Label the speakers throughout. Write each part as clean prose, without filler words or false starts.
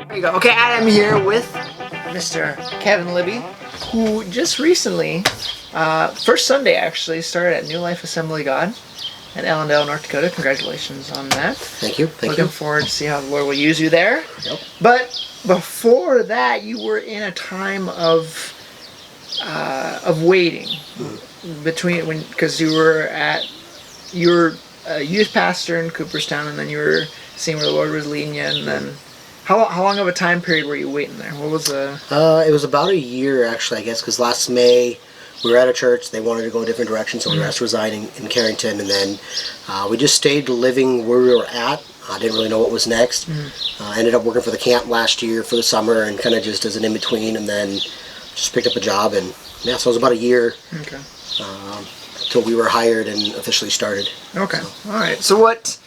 Speaker 1: There you go. Okay, I am here with Mr. Kevin Libby, who just recently, first Sunday actually, started at New Life Assembly God in Allendale, North Dakota. Congratulations on that.
Speaker 2: Thank you.
Speaker 1: Looking forward to see how the Lord will use you there.
Speaker 2: Yep.
Speaker 1: But before that, you were in a time of waiting because you were a youth pastor in Cooperstown, and then you were seeing where the Lord was leading you, and then how long of a time period were you waiting there? What was the?
Speaker 2: It was about a year actually, I guess, because last May we were at a church. They wanted to go a different direction, so we were asked to resign in Carrington, and then we just stayed living where we were at. I didn't really know what was next. Ended up working for the camp last year for the summer, and kind of just as an in between, and then just picked up a job, and yeah, so it was about a year.
Speaker 1: Okay.
Speaker 2: Till we were hired and officially started.
Speaker 1: Okay. So. All right. So what?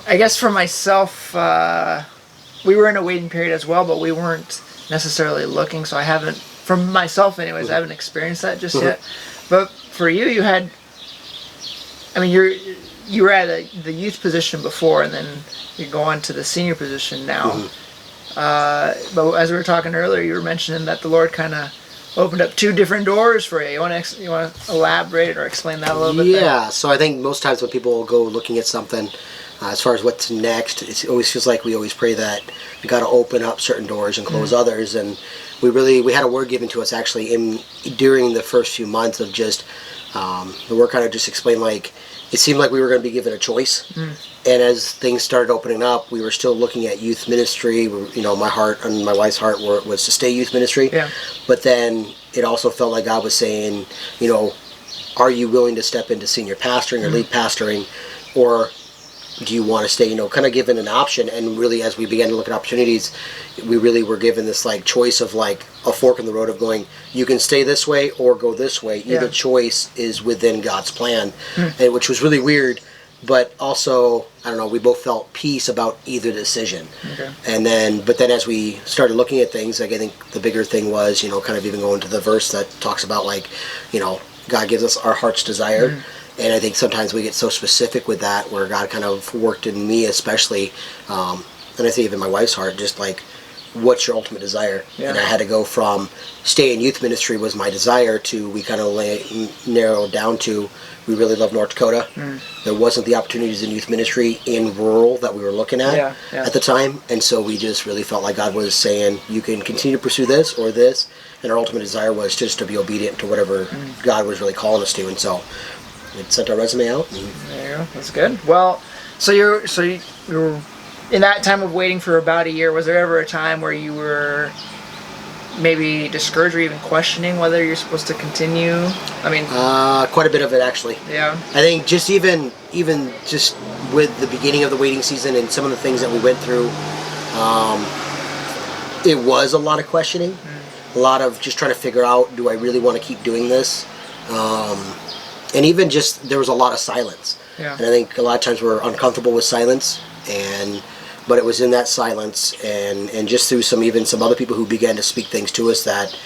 Speaker 1: I guess for myself, we were in a waiting period as well, but we weren't necessarily looking. So I haven't, for myself anyways, I haven't experienced that just yet. But for you, you had. I mean, you were at the youth position before, and then you go on to the senior position now. But as we were talking earlier, you were mentioning that the Lord kind of opened up two different doors for you. You want to elaborate or explain that a little bit?
Speaker 2: Yeah. So I think most times when people go looking at something, as far as what's next, it always feels like we always pray that we got to open up certain doors and close others. And we had a word given to us actually during the first few months of just the word kind of just explained, like it seemed like we were going to be given a choice. And as things started opening up, we were still looking at youth ministry. My heart and my wife's heart was to stay youth ministry.
Speaker 1: Yeah.
Speaker 2: But then it also felt like God was saying, are you willing to step into senior pastoring or lead pastoring, or do you want to stay, kind of given an option? And really, as we began to look at opportunities, we really were given this like choice of like a fork in the road of going, you can stay this way or go this way. Either choice is within God's plan, and which was really weird. But also, I don't know, we both felt peace about either decision.
Speaker 1: Okay.
Speaker 2: But then as we started looking at things, like I think the bigger thing was, kind of even going to the verse that talks about like, God gives us our heart's desire. And I think sometimes we get so specific with that, where God kind of worked in me especially, and I think even my wife's heart, just like, what's your ultimate desire? Yeah. And I had to go from stay in youth ministry was my desire to we kind of narrowed down to we really love North Dakota. There wasn't the opportunities in youth ministry in rural that we were looking at at the time, and so we just really felt like God was saying you can continue to pursue this or this, and our ultimate desire was just to be obedient to whatever God was really calling us to, and so we sent our resume out.
Speaker 1: There you go. That's good. Well, so you were in that time of waiting for about a year. Was there ever a time where you were maybe discouraged or even questioning whether you're supposed to continue? I mean,
Speaker 2: quite a bit of it actually.
Speaker 1: Yeah.
Speaker 2: I think just even just with the beginning of the waiting season and some of the things that we went through, it was a lot of questioning, a lot of just trying to figure out, do I really want to keep doing this? And even just there was a lot of silence.
Speaker 1: Yeah.
Speaker 2: And I think a lot of times we're uncomfortable with silence, but it was in that silence and just through some other people who began to speak things to us that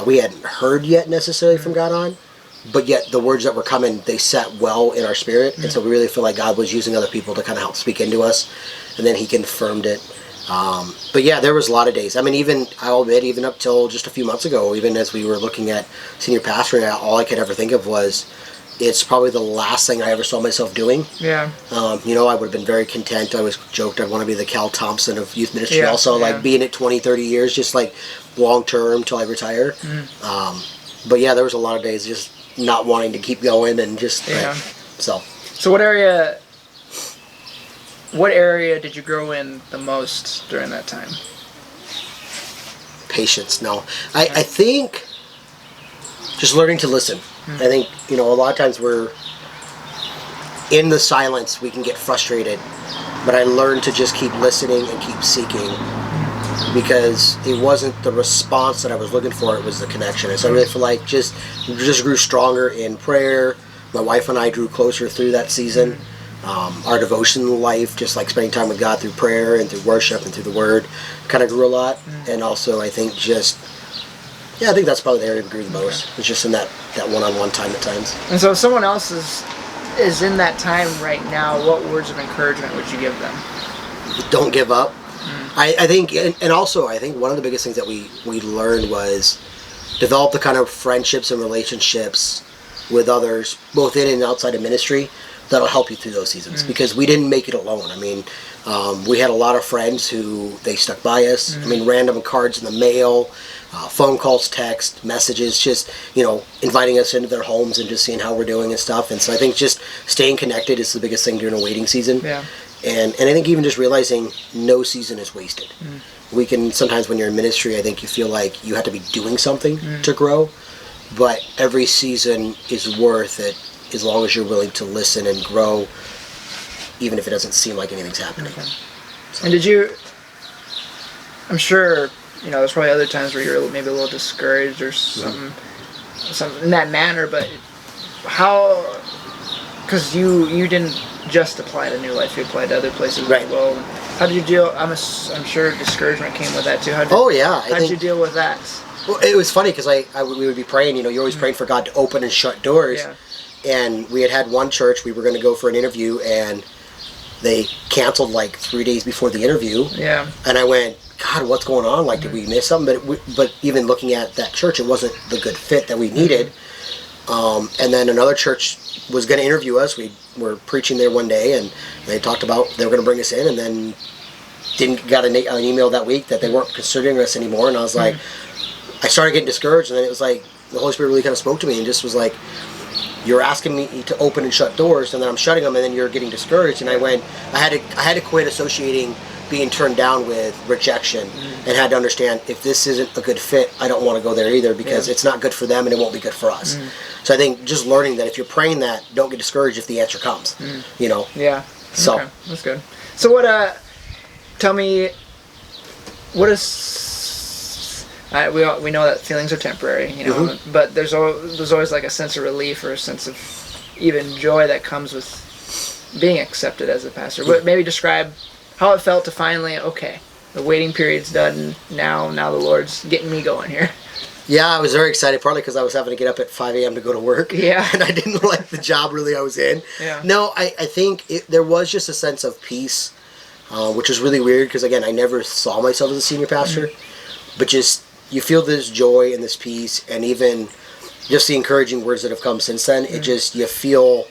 Speaker 2: we hadn't heard yet necessarily from God on, but yet the words that were coming, they sat well in our spirit, and so we really feel like God was using other people to kind of help speak into us, and then He confirmed it. But yeah, there was a lot of days. I mean, I'll admit, even up till just a few months ago, even as we were looking at senior pastoring, all I could ever think of was, it's probably the last thing I ever saw myself doing.
Speaker 1: Yeah.
Speaker 2: I would have been very content. I always joked I'd want to be the Cal Thompson of youth ministry also, like being at 20, 30 years, just like long term till I retire. But yeah, there was a lot of days just not wanting to keep going and just, So
Speaker 1: what area did you grow in the most during that time?
Speaker 2: Patience, no. I think just learning to listen. I think, a lot of times we're in the silence, we can get frustrated, but I learned to just keep listening and keep seeking, because it wasn't the response that I was looking for, it was the connection. And so I really feel like just grew stronger in prayer. My wife and I grew closer through that season. Our devotional life, just like spending time with God through prayer and through worship and through the Word, kind of grew a lot. And also I think I think that's probably the area we grew the most. It's just in that one-on-one time at times.
Speaker 1: And so if someone else is in that time right now, what words of encouragement would you give them?
Speaker 2: don't give up. I think, and also I think one of the biggest things that we learned was develop the kind of friendships and relationships with others, both in and outside of ministry, that'll help you through those seasons. Because we didn't make it alone. I mean, we had a lot of friends who they stuck by us. I mean, random cards in the mail, phone calls, text, messages, just, inviting us into their homes and just seeing how we're doing and stuff. And so I think just staying connected is the biggest thing during a waiting season.
Speaker 1: Yeah.
Speaker 2: And I think even just realizing no season is wasted. We can, sometimes when you're in ministry, I think you feel like you have to be doing something to grow, but every season is worth it as long as you're willing to listen and grow, even if it doesn't seem like anything's happening.
Speaker 1: Okay. So. And did you, I'm sure, there's probably other times where you're maybe a little discouraged or something in that manner, but how, because you didn't just apply to New Life, you applied to other places as well. How did you deal? I'm sure discouragement came with that too. How did you deal with that?
Speaker 2: Well, it was funny because we would be praying. You're always praying for God to open and shut doors. Yeah. And we had one church. We were going to go for an interview, and they canceled like 3 days before the interview. Yeah. And I went, God, what's going on? Like, did we miss something? But even looking at that church, it wasn't the good fit that we needed. And then another church was going to interview us. We were preaching there one day, and they talked about they were going to bring us in, and then got an email that week that they weren't considering us anymore. And I was like, I started getting discouraged, and then it was like the Holy Spirit really kind of spoke to me and just was like, you're asking me to open and shut doors, and then I'm shutting them, and then you're getting discouraged. And I had to quit associating being turned down with rejection, and had to understand, if this isn't a good fit, I don't want to go there either, because it's not good for them and it won't be good for us. So I think just learning that if you're praying that, don't get discouraged if the answer comes.
Speaker 1: Yeah.
Speaker 2: So
Speaker 1: okay. That's good. So what? Tell me, what is? We know that feelings are temporary, but there's always like a sense of relief or a sense of even joy that comes with being accepted as a pastor. But maybe describe how it felt to finally, the waiting period's done, now the Lord's getting me going here.
Speaker 2: Yeah, I was very excited, partly because I was having to get up at 5 a.m. to go to work. Yeah. And I didn't like the job really I was in. Yeah. No, I think there was just a sense of peace, which is really weird because, again, I never saw myself as a senior pastor. But just, you feel this joy and this peace, and even just the encouraging words that have come since then, it just feels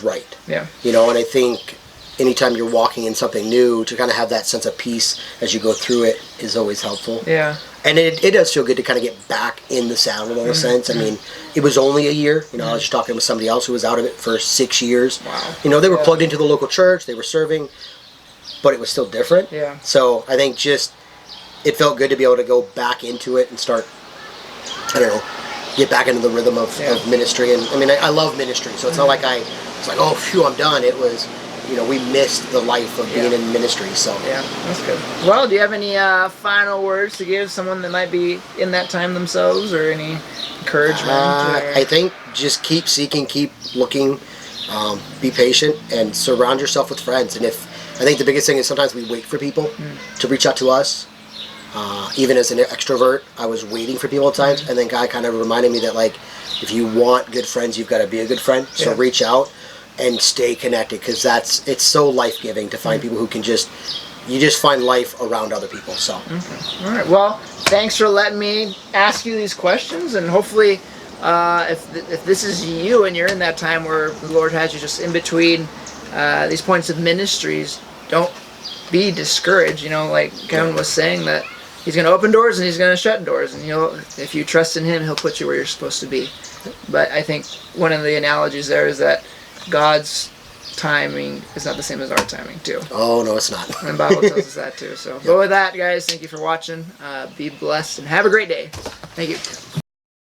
Speaker 2: right. Yeah. And I think anytime you're walking in something new, to kind of have that sense of peace as you go through it is always helpful. Yeah. And it does feel good to kind of get back in the saddle in a sense. I mean, it was only a year. I was just talking with somebody else who was out of it for 6 years. Wow. They were plugged into the local church. They were serving, but it was still different. Yeah. So I think just it felt good to be able to go back into it and start, get back into the rhythm of ministry. And I mean, I love ministry, so it's not like it's like, oh, phew, I'm done. It was, we missed the life of being in ministry. So
Speaker 1: yeah, that's good. Well, do you have any final words to give someone that might be in that time themselves, or any encouragement?
Speaker 2: I think just keep seeking, keep looking, be patient, and surround yourself with friends. And I think the biggest thing is sometimes we wait for people to reach out to us. Even as an extrovert, I was waiting for people at times, and then God kind of reminded me that, like, if you want good friends, you've got to be a good friend. So reach out and stay connected, because it's so life-giving to find people who can just find life around other people. So
Speaker 1: all right, well, thanks for letting me ask you these questions, and hopefully if this is you and you're in that time where the Lord has you just in between these points of ministries, don't be discouraged. Like Kevin was saying, that He's going to open doors and He's going to shut doors, and if you trust in Him, He'll put you where you're supposed to be. But I think one of the analogies there is that God's timing is not the same as our timing too.
Speaker 2: Oh, no, it's not.
Speaker 1: And the Bible tells us that too. So, but with that, guys, thank you for watching. Be blessed and have a great day. Thank you.